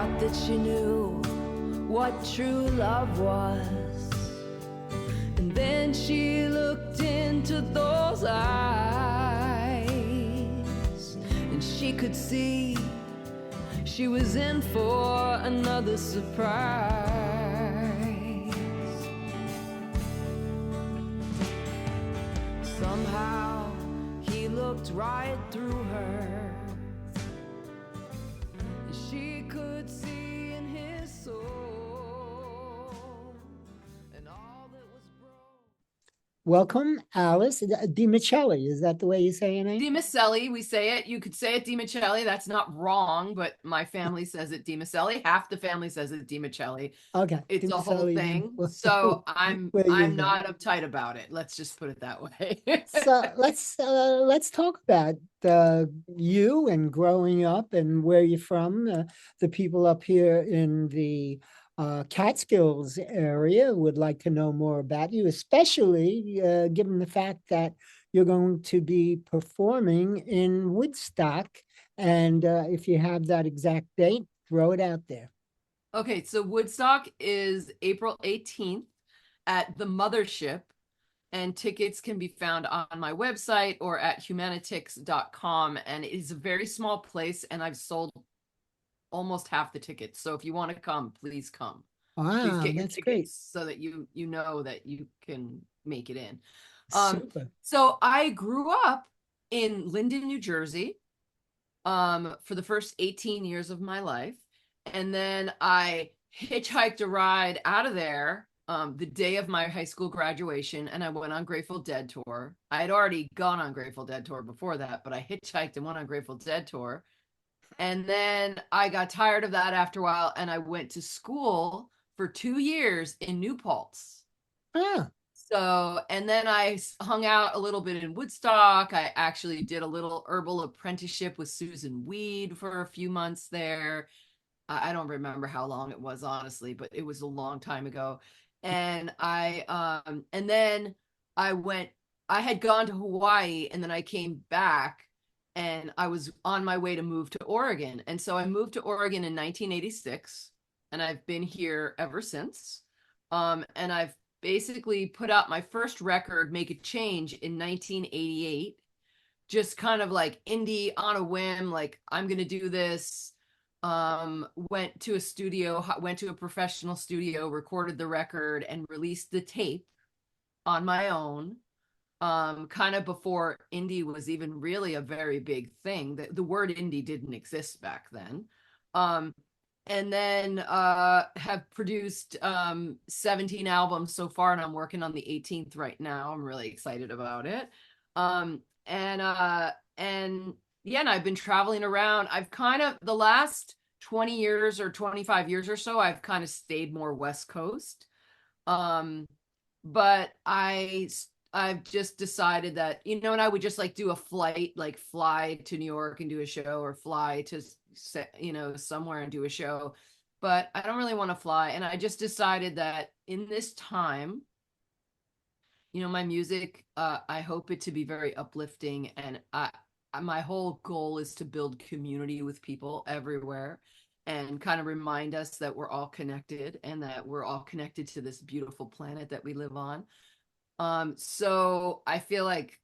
thought that she knew what true love was. And then she looked into those eyes, and she could see she was in for another surprise. Somehow he looked right through her. She could see in his soul, and all that was broke. Welcome, Alice Di Micele. Is that the way you say your name? DiMicele, we say it. You could say it DiMicele. That's not wrong, but my family says it DiMicele. Half the family says it DiMicele. Okay. It's a whole DiMicele, thing. well, So well, I'm not uptight about it. Let's just put it that way. So let's talk about you and growing up and where you're from. The people up here in the Catskills area would like to know more about you, especially given the fact that you're going to be performing in Woodstock. And if you have that exact date, throw it out there. Okay, so Woodstock is April 18th at the Mothership, and tickets can be found on my website or at humanitix.com. And it is a very small place, and I've sold almost half the tickets. So if you want to come, please come. Please Wow, get your that's tickets great. so that you know that you can make it in. Super. So I grew up in Linden, New Jersey, for the first 18 years of my life. And then I hitchhiked a ride out of there the day of my high school graduation, and I went on Grateful Dead tour. I had already gone on Grateful Dead tour before that, but I hitchhiked and went on Grateful Dead tour. And then I got tired of that after a while, and I went to school for 2 years in New Paltz. Ah. So, and then I hung out a little bit in Woodstock. I actually did a little herbal apprenticeship with Susan Weed for a few months there. I don't remember how long it was, honestly, but it was a long time ago. And and then I had gone to Hawaii, and then I came back, and I was on my way to move to Oregon. And so I moved to Oregon in 1986, and I've been here ever since. And I've basically put out my first record, Make a Change, in 1988, just kind of like indie on a whim, like I'm going to do this. Went to a professional studio, recorded the record, and released the tape on my own. Kind of before indie was even really a very big thing. The word indie didn't exist back then. And then have produced 17 albums so far, and I'm working on the 18th right now. I'm really excited about it. And yeah, and I've been traveling around. I've kind of, the last 20 years or 25 years or so, I've kind of stayed more West Coast. But I've just decided that, and I would just like do a flight, like fly to New York and do a show, or fly to, somewhere and do a show. But I don't really want to fly. And I just decided that in this time, my music, I hope it to be very uplifting. And my whole goal is to build community with people everywhere, and kind of remind us that we're all connected, and that we're all connected to this beautiful planet that we live on. So I feel like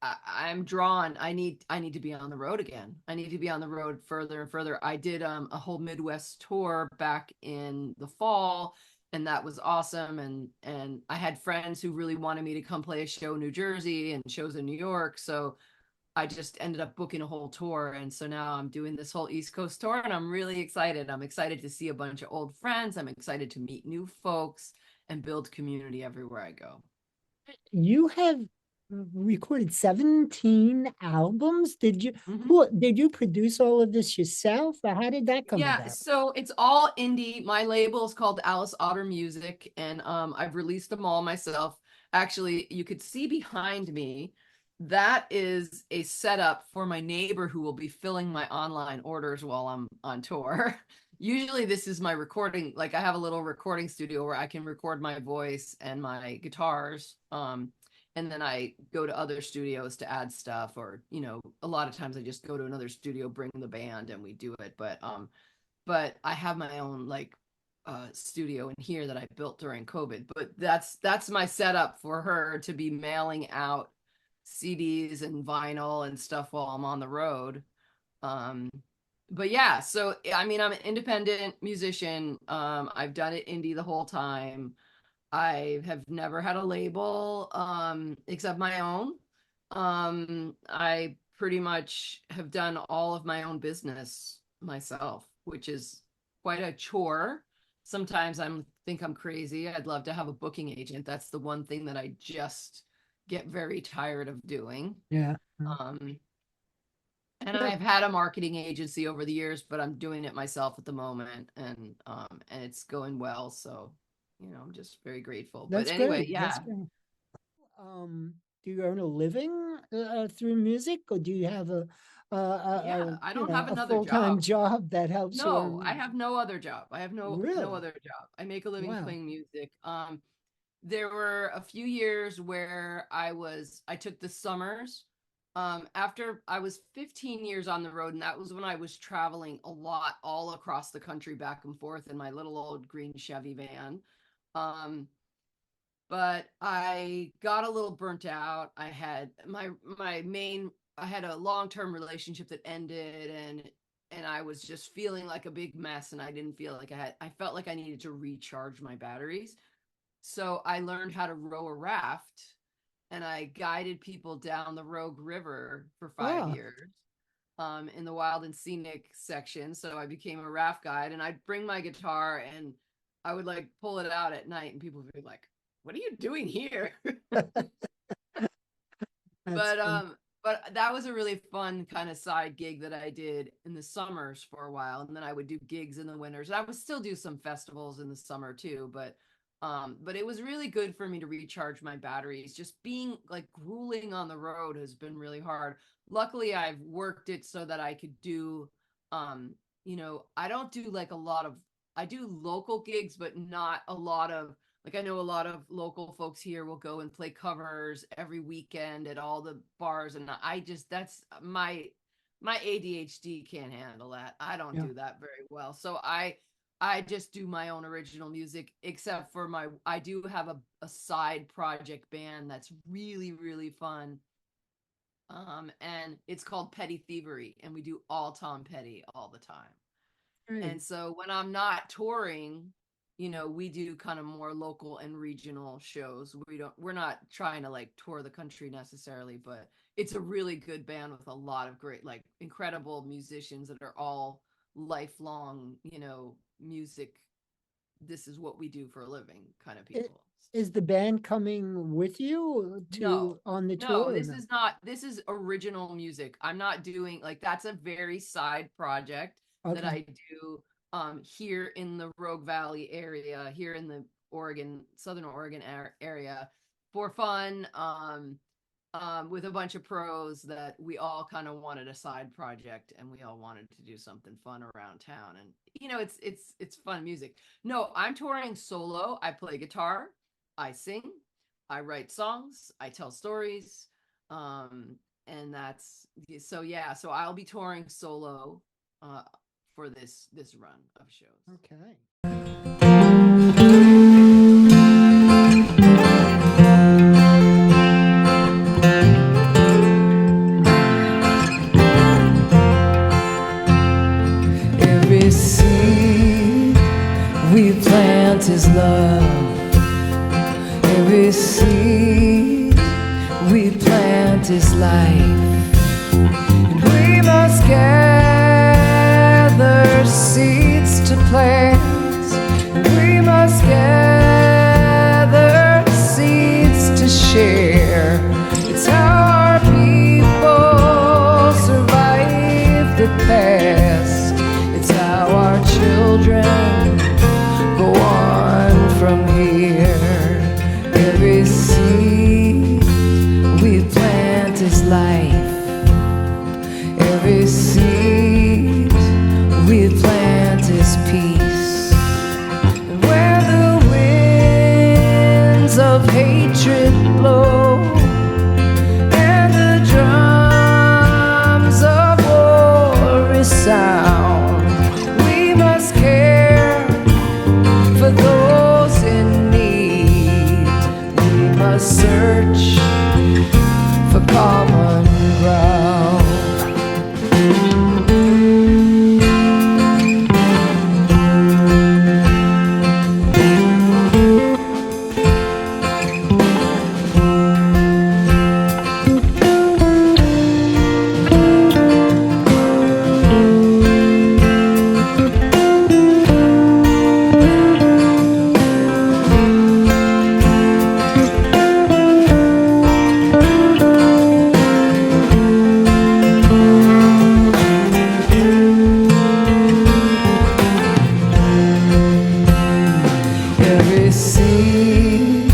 I'm drawn. I need to be on the road again. I need to be on the road further and further. I did a whole Midwest tour back in the fall, and that was awesome. And I had friends who really wanted me to come play a show in New Jersey and shows in New York. So I just ended up booking a whole tour. And so now I'm doing this whole East Coast tour, and I'm really excited. I'm excited to see a bunch of old friends. I'm excited to meet new folks and build community everywhere I go. You have recorded 17 albums. Did you produce all of this yourself, or how did that come about? So it's all indie. My label is called Alice Otter Music, and I've released them all myself. Actually, you could see behind me, that is a setup for my neighbor who will be filling my online orders while I'm on tour. Usually this is my recording, like I have a little recording studio where I can record my voice and my guitars. And then I go to other studios to add stuff, or, a lot of times I just go to another studio, bring the band, and we do it. But but I have my own like studio in here that I built during COVID. But that's my setup for her to be mailing out CDs and vinyl and stuff while I'm on the road. But yeah, so I mean, I'm an independent musician. I've done it indie the whole time. I have never had a label, except my own. I pretty much have done all of my own business myself, which is quite a chore. Sometimes think I'm crazy. I'd love to have a booking agent. That's the one thing that I just get very tired of doing. Yeah. Um, and Yeah. I've had a marketing agency over the years, but I'm doing it myself at the moment, and it's going well. So, I'm just very grateful. But That's anyway, great. That's yeah. great. Do you earn a living through music, or do you have Yeah, I don't have a another full-time job. job that helps you No, I earn? have no other job. I have no Really? other job. I make a living Wow. playing music. There were a few years where I took the summers after I was 15 years on the road, and that was when I was traveling a lot all across the country back and forth in my little old green Chevy van. Um, but I got a little burnt out. I had I had a long-term relationship that ended, and I was just feeling like a big mess, and I didn't feel like I felt like I needed to recharge my batteries. So I learned how to row a raft, and I guided people down the Rogue River for 5 Ah, years in the wild and scenic section. So I became a raft guide, and I'd bring my guitar and I would like pull it out at night, and people would be like, "What are you doing here?" that's but fun. um but that was a really fun kind of side gig that I did in the summers for a while, and then I would do gigs in the winters. I would still do some festivals in the summer too, but it was really good for me to recharge my batteries. Just being like grueling on the road has been really hard. Luckily, I've worked it so that I could do I don't do like a lot of I do local gigs, but not a lot of like I know a lot of local folks here will go and play covers every weekend at all the bars, and I just that's my ADHD can't handle that. I don't Yeah. do that very well. So I just do my own original music, except for I do have a side project band that's really, really fun. And it's called Petty Thievery, and we do all Tom Petty all the time. Great. And so when I'm not touring, we do kind of more local and regional shows. We're not trying to like tour the country necessarily, but it's a really good band with a lot of great, like incredible musicians that are all lifelong, music. This is what we do for a living kind of I- people. Is the band coming with you No, to on the no, tour or no? this is original music. I'm not doing like that's a very side project that Okay. I do here in the Rogue Valley area, here in the Southern Oregon area for fun, with a bunch of pros that we all kind of wanted a side project, and we all wanted to do something fun around town. And it's fun music. No, I'm touring solo. I play guitar, I sing, I write songs, I tell stories. And that's so yeah, so I'll be touring solo for this run of shows. Okay. Every seed we plant is love. Every seed we plant is life. And we must gather seeds to plant. And we must gather seeds to share. It's how our people survive the past. It's how our children go on from here. Every seed we plant is life. Every seed we plant is peace. And where the winds of hatred blow and the drums of war resound, we must must search for common ground. Every seed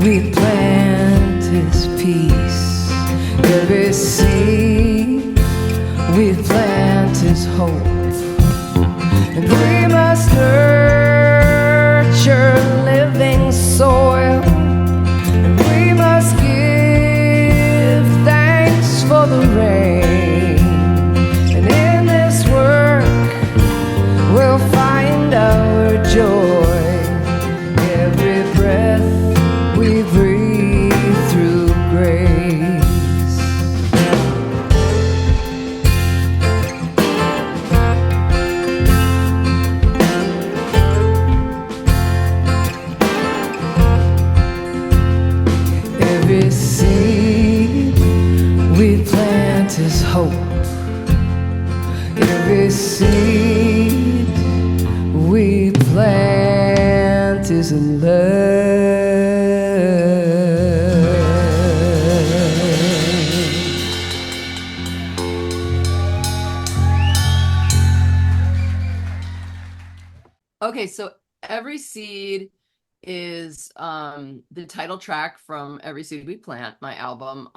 we plant is peace. Every seed we plant is hope. And we must nurture living soil. And we must give thanks for the rain. And in this work we'll find our joy. Every breath we breathe through grace. Every seed we plant is hope. Every seed we plant is love. Okay, so Every Seed is the title track from Every Seed We Plant, my album.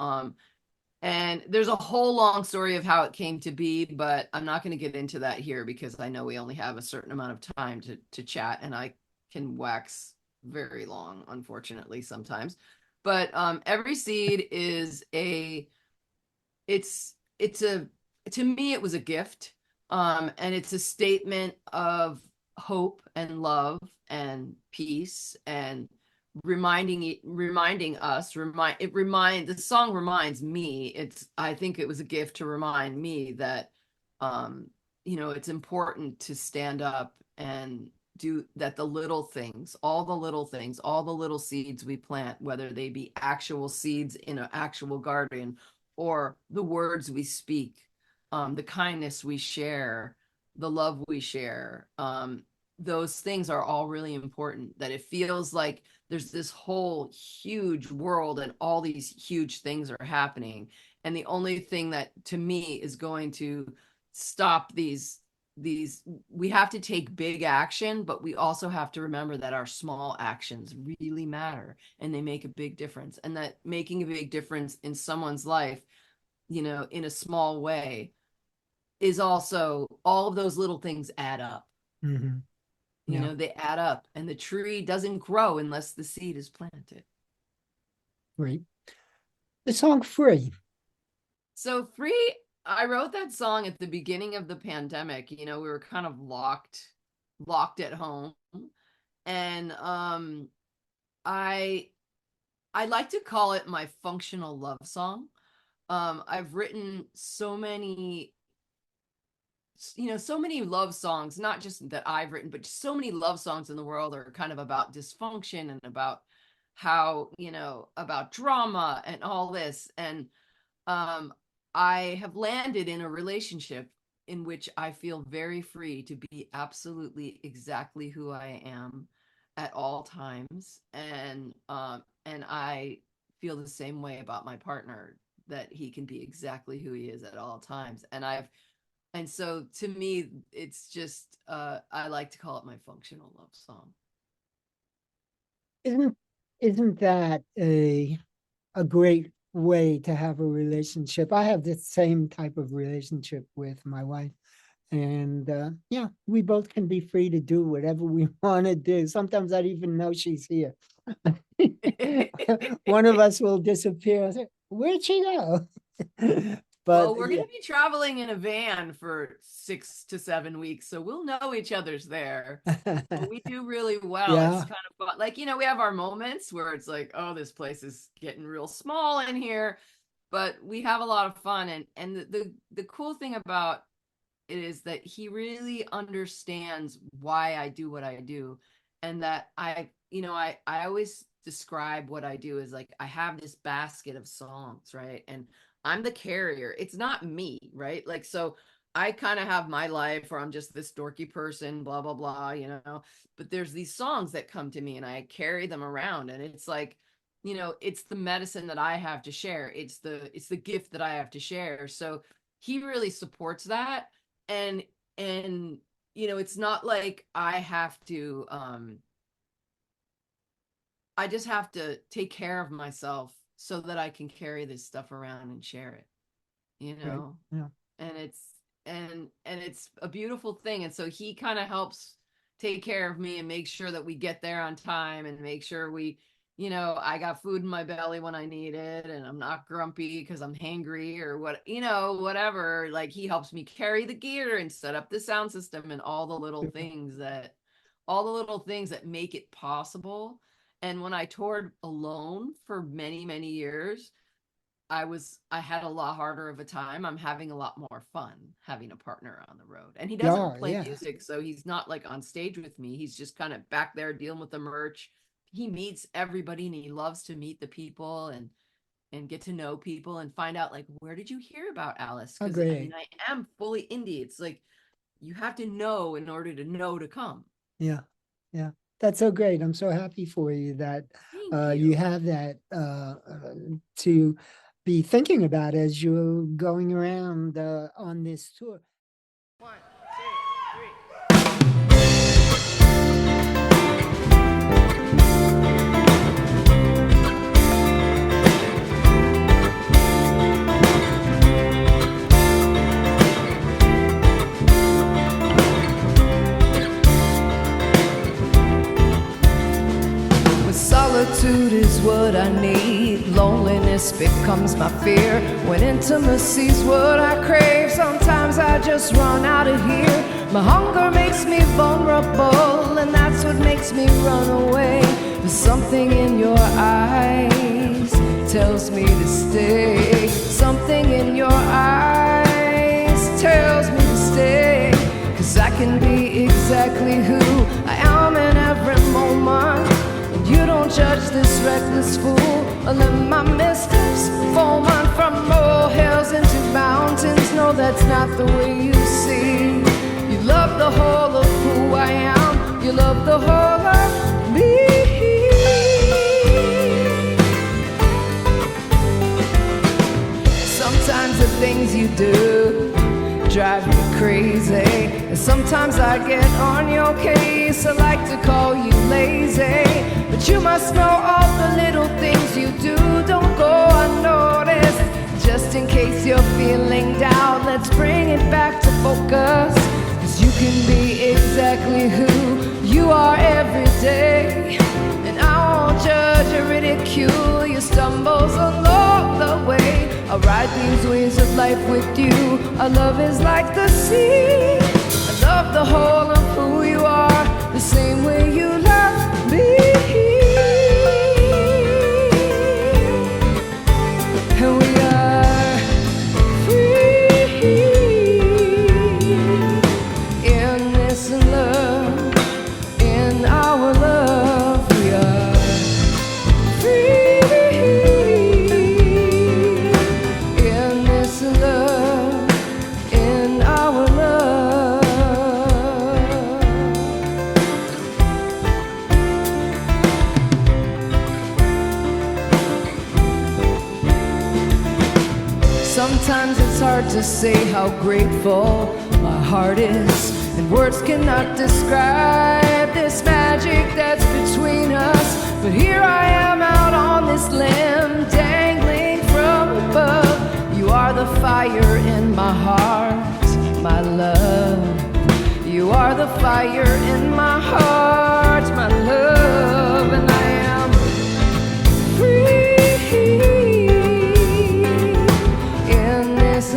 And there's a whole long story of how it came to be, but I'm not going to get into that here because I know we only have a certain amount of time to chat, and I can wax very long, unfortunately, sometimes. But Every Seed is it's a, to me, it was a gift. And it's a statement of hope and love and peace, and reminding us, the song reminds me, I think it was a gift to remind me that it's important to stand up and do that. The little things, all the little things, all the little seeds we plant, whether they be actual seeds in an actual garden or the words we speak, the kindness we share, the love we share, those things are all really important. That it feels like there's this whole huge world and all these huge things are happening, and the only thing that to me is going to stop these we have to take big action, but we also have to remember that our small actions really matter and they make a big difference, and that making a big difference in someone's life, in a small way, is also, all of those little things add up. Mhm. Yeah. They add up, and the tree doesn't grow unless the seed is planted. Great. The song Free. So Free, I wrote that song at the beginning of the pandemic. We were kind of locked at home. And I like to call it my functional love song. I've written so many love songs, not just that I've written, but so many love songs in the world are kind of about dysfunction and about how, about drama and all this. And I have landed in a relationship in which I feel very free to be absolutely exactly who I am at all times. And I feel the same way about my partner, that he can be exactly who he is at all times. And so to me, it's just, I like to call it my functional love song. Isn't that a great way to have a relationship? I have the same type of relationship with my wife. And yeah, we both can be free to do whatever we want to do. Sometimes I don't even know she's here. One of us will disappear. I say, where'd she go? But Well, we're yeah, going to be traveling in a van for 6 to 7 weeks, so we'll know each other's there. But we do really well. It's yeah, kind of fun. Like, we have our moments where it's like, oh, this place is getting real small in here, but we have a lot of fun. And the cool thing about it is that he really understands why I do what I do, and that I always describe what I do as like I have this basket of songs, right? And I'm the carrier. It's not me, right? Like, so I kind of have my life where I'm just this dorky person, blah blah blah, but there's these songs that come to me and I carry them around, and it's like, it's the medicine that I have to share. It's the gift that I have to share. So he really supports that. And it's not like I have to I just have to take care of myself so that I can carry this stuff around and share it, right, yeah, and it's a beautiful thing. And so he kind of helps take care of me and make sure that we get there on time, and make sure I got food in my belly when I need it, and I'm not grumpy because I'm hangry or whatever. Like, he helps me carry the gear and set up the sound system and all the little super. things that make it possible. And when I toured alone for many, many years, I had a lot harder of a time. I'm having a lot more fun having a partner on the road. And he doesn't Yeah, play yeah, music, so he's not like on stage with me. He's just kind of back there dealing with the merch. He meets everybody, and he loves to meet the people and get to know people and find out, like, where did you hear about Alice? Because I mean, agree. I am fully indie. It's like you have to know in order to know to come. Yeah, yeah. That's so great. I'm so happy for you that Thank you you. have that to be thinking about as you're going around on this tour. 1, 2, 3. When solitude is what I need, loneliness becomes my fear. When intimacy's what I crave, sometimes I just run out of here. My hunger makes me vulnerable, and that's what makes me run away. There's something in your eyes tells me to stay. Something in your eyes tells me to stay. 'Cause I can be exactly who I am in every moment. You don't judge this reckless fool, or let my missteps foment from molehills into mountains. No, that's not the way you see. You love the whole of who I am. You love the whole of me. Sometimes the things you do drive me crazy, and sometimes I get on your case. I like to call you lazy, but you must know all the little things you do don't go unnoticed. Just in case you're feeling down, let's bring it back to focus. 'Cause you can be exactly who you are every day, and I won't judge or ridicule your stumbles along the way. I'll ride these waves of life with you. Our love is like the sea. I love the whole of who you are, the same way you love me. And we are free in this love, in our love. We are free in this love, in our love. Sometimes it's hard to say how grateful my heart is, and words cannot describe this magic that's between us. But here I am out on this limb, dangling from above. You are the fire in my heart, my love. You are the fire in my heart, my love. And I am free in this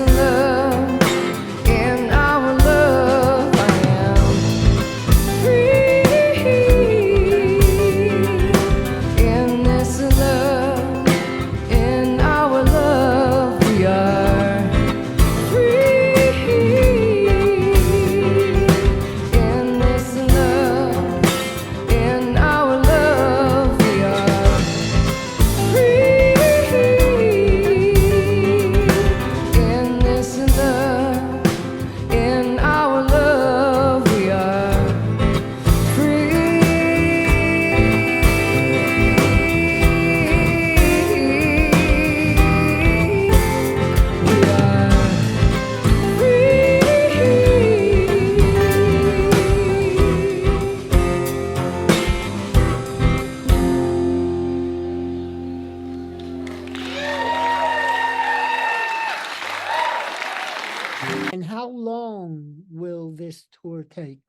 And how long will this tour take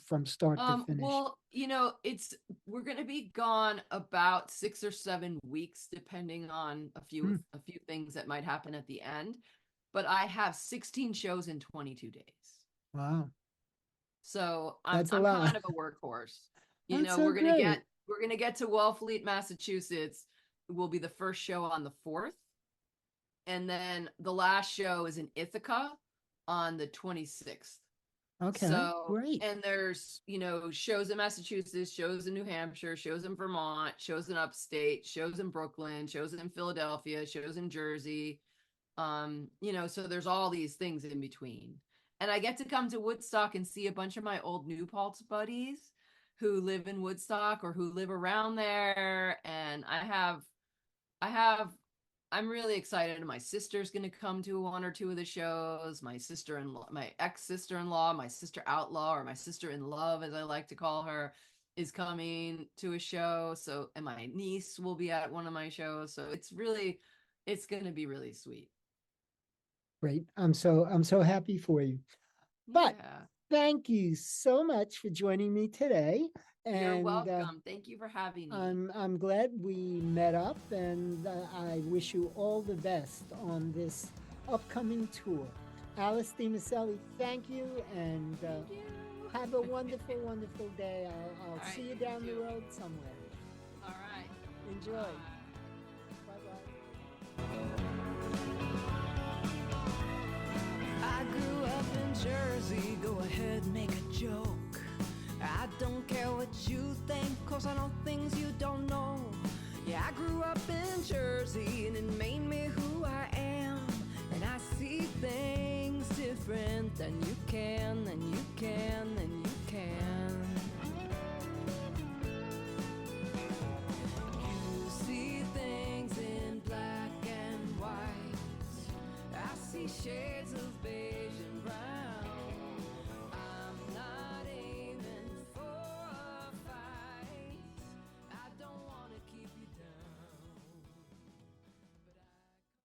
from start to finish? Well, we're going to be gone about 6 or 7 weeks, depending on a few things that might happen at the end. But I have 16 shows in 22 days. Wow. So That's a I'm lot. kind of a workhorse. That's so We're gonna great. get to Wellfleet, Massachusetts. It will be the first show on the 4th. And then the last show is in Ithaca on the 26th. Okay, So, great. and there's, shows in Massachusetts, shows in New Hampshire, shows in Vermont, shows in upstate, shows in Brooklyn, shows in Philadelphia, shows in Jersey. So there's all these things in between. And I get to come to Woodstock and see a bunch of my old New Paltz buddies who live in Woodstock or who live around there. And I'm really excited. My sister's going to come to one or two of the shows. My sister-in-law, my ex-sister-in-law, my sister outlaw, or my sister in love, as I like to call her, is coming to a show. So, and my niece will be at one of my shows. So it's going to be really sweet. Great. I'm so happy for you. But Yeah. thank you so much for joining me today. You're And welcome. Thank you for having me. I'm glad we met up, and I wish you all the best on this upcoming tour. Alice Di Micele, thank you, and Thank you. have a wonderful, wonderful day. I'll All see right, you you down the too. road somewhere. All right. Enjoy. Bye. Bye-bye. I grew up in Jersey, go ahead, make a joke. I don't care what you think.